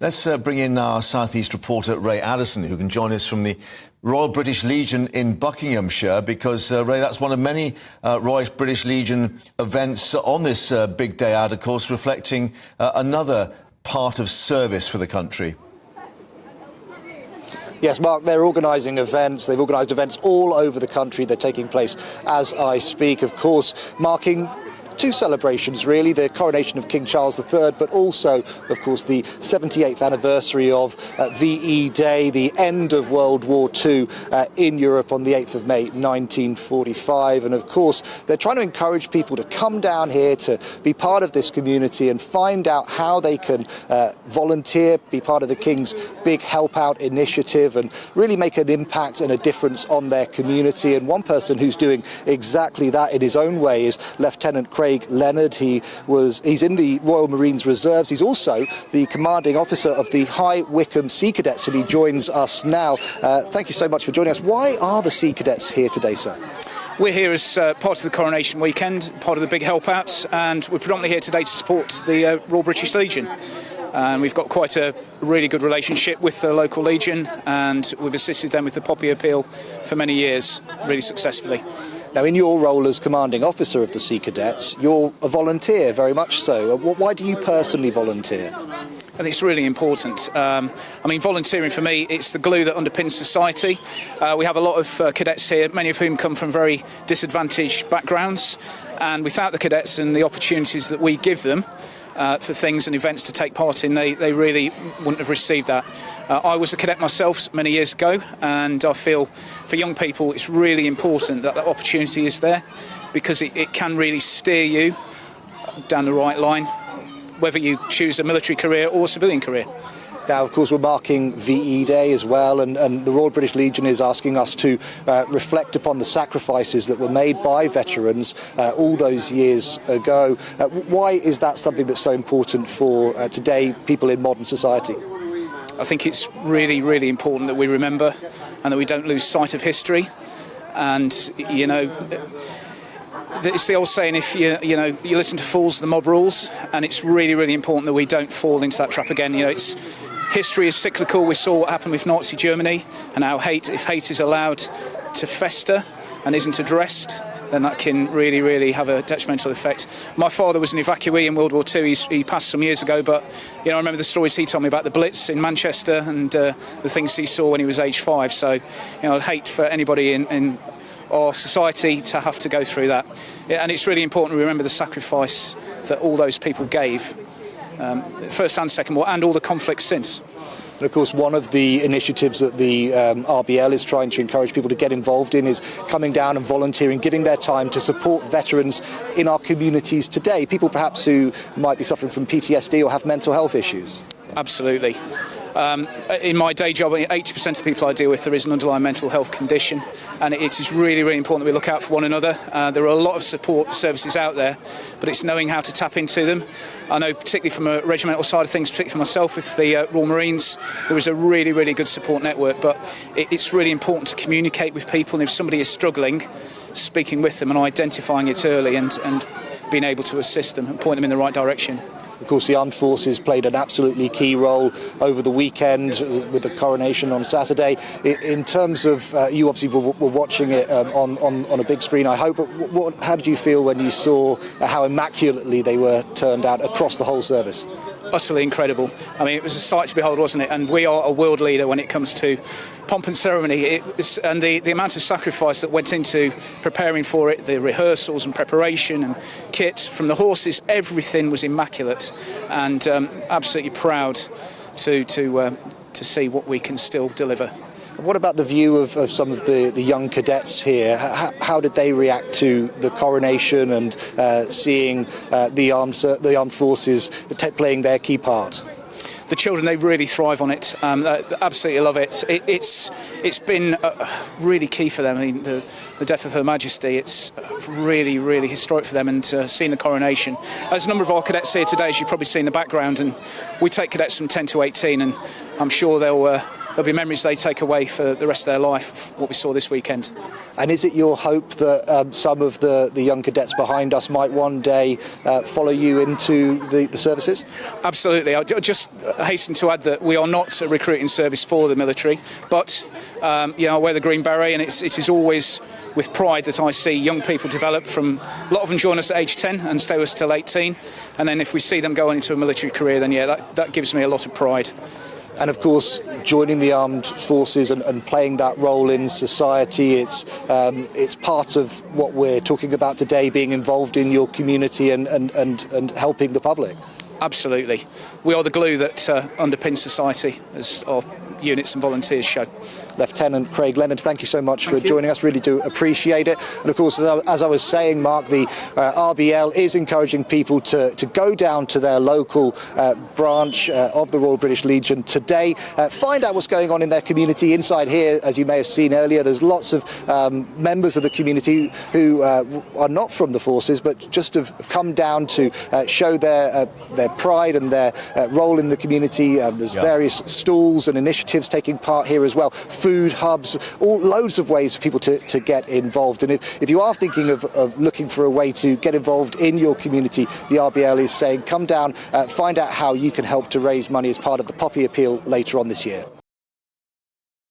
Let's bring in our South East reporter, Ray Addison, who can join us from the Royal British Legion in Buckinghamshire, because, Ray, that's one of many Royal British Legion events on this big day out, of course, reflecting another part of service for the country. Yes, Mark, they're organising events. They've organised events all over the country. They're taking place as I speak, of course, marking two celebrations, really, the coronation of King Charles III, but also, of course, the 78th anniversary of VE Day, the end of World War II in Europe on the 8th of May 1945. And, of course, they're trying to encourage people to come down here to be part of this community and find out how they can volunteer, be part of the King's big Help Out initiative and really make an impact and a difference on their community. And one person who's doing exactly that in his own way is Lieutenant Craig Leonard. He's in the Royal Marines Reserves. He's also the commanding officer of the High Wycombe Sea Cadets, and he joins us now. Thank you so much for joining us. Why are the Sea Cadets here today, sir? We're here as part of the coronation weekend, part of the big help outs, and we're predominantly here today to support the Royal British Legion. And we've got quite a really good relationship with the local Legion, and we've assisted them with the Poppy Appeal for many years, really successfully. Now, in your role as commanding officer of the Sea Cadets, you're a volunteer, very much so. Why do you personally volunteer? I think it's really important. Volunteering for me, it's the glue that underpins society. We have a lot of cadets here, many of whom come from very disadvantaged backgrounds, and without the cadets and the opportunities that we give them for things and events to take part in, they really wouldn't have received that. I was a cadet myself many years ago, and I feel for young people it's really important that opportunity is there, because it can really steer you down the right line, whether you choose a military career or a civilian career. Now, of course, we're marking VE Day as well, and the Royal British Legion is asking us to reflect upon the sacrifices that were made by veterans all those years ago. Why is that something that's so important for today, people in modern society? I think it's really, really important that we remember and that we don't lose sight of history. And, you know, it's the old saying, if you listen to fools, the mob rules, and it's really, really important that we don't fall into that trap again. You know, history is cyclical. We saw what happened with Nazi Germany, and how if hate is allowed to fester and isn't addressed, then that can really, really have a detrimental effect. My father was an evacuee in World War II. He passed some years ago, but I remember the stories he told me about the Blitz in Manchester and the things he saw when he was age 5. So, I'd hate for anybody in our society to have to go through that. And it's really important to remember the sacrifice that all those people gave, First and Second War, and all the conflicts since. And of course, one of the initiatives that the RBL is trying to encourage people to get involved in is coming down and volunteering, giving their time to support veterans in our communities today, people perhaps who might be suffering from PTSD or have mental health issues. Absolutely. In my day job, 80% of the people I deal with, there is an underlying mental health condition, and it is really, really important that we look out for one another. There are a lot of support services out there, but it's knowing how to tap into them. I know, particularly from a regimental side of things, particularly for myself with the Royal Marines, there is a really, really good support network, but it's really important to communicate with people, and if somebody is struggling, speaking with them and identifying it early and being able to assist them and point them in the right direction. Of course, the armed forces played an absolutely key role over the weekend with the coronation on Saturday. In terms of, you obviously were watching it on a big screen, I hope. How did you feel when you saw how immaculately they were turned out across the whole service? Utterly incredible. It was a sight to behold, wasn't it? And we are a world leader when it comes to pomp and ceremony. And the amount of sacrifice that went into preparing for it, the rehearsals and preparation and kit, from the horses, everything was immaculate. And absolutely proud to see what we can still deliver. What about the view of some of the young cadets here? How did they react to the coronation and seeing the armed forces playing their key part? The children, they really thrive on it. Absolutely love it. It's been really key for them. The death of Her Majesty, it's really, really historic for them, and seeing the coronation. There's a number of our cadets here today, as you've probably seen in the background, and we take cadets from 10 to 18, and I'm sure they'll there'll be memories they take away for the rest of their life, what we saw this weekend. And is it your hope that some of the young cadets behind us might one day follow you into the services? Absolutely. I'll just hasten to add that we are not a recruiting service for the military, but I wear the green beret, and it is always with pride that I see young people develop from, a lot of them join us at age 10 and stay with us till 18, and then if we see them go on into a military career, then that gives me a lot of pride. And of course, joining the armed forces and playing that role in society, it's part of what we're talking about today, being involved in your community and helping the public. Absolutely. We are the glue that underpins society, as our units and volunteers show. Lieutenant Craig Leonard, thank you so much for joining us. Really do appreciate it. And of course, as I was saying, Mark, the RBL is encouraging people to go down to their local branch of the Royal British Legion today, find out what's going on in their community. Inside here, as you may have seen earlier, there's lots of members of the community who are not from the forces, but just have come down to show their pride and their role in the community. There's various stalls and initiatives taking part here as well. Food hubs, loads of ways for people to get involved. And if you are thinking of looking for a way to get involved in your community, the RBL is saying come down, find out how you can help to raise money as part of the Poppy Appeal later on this year.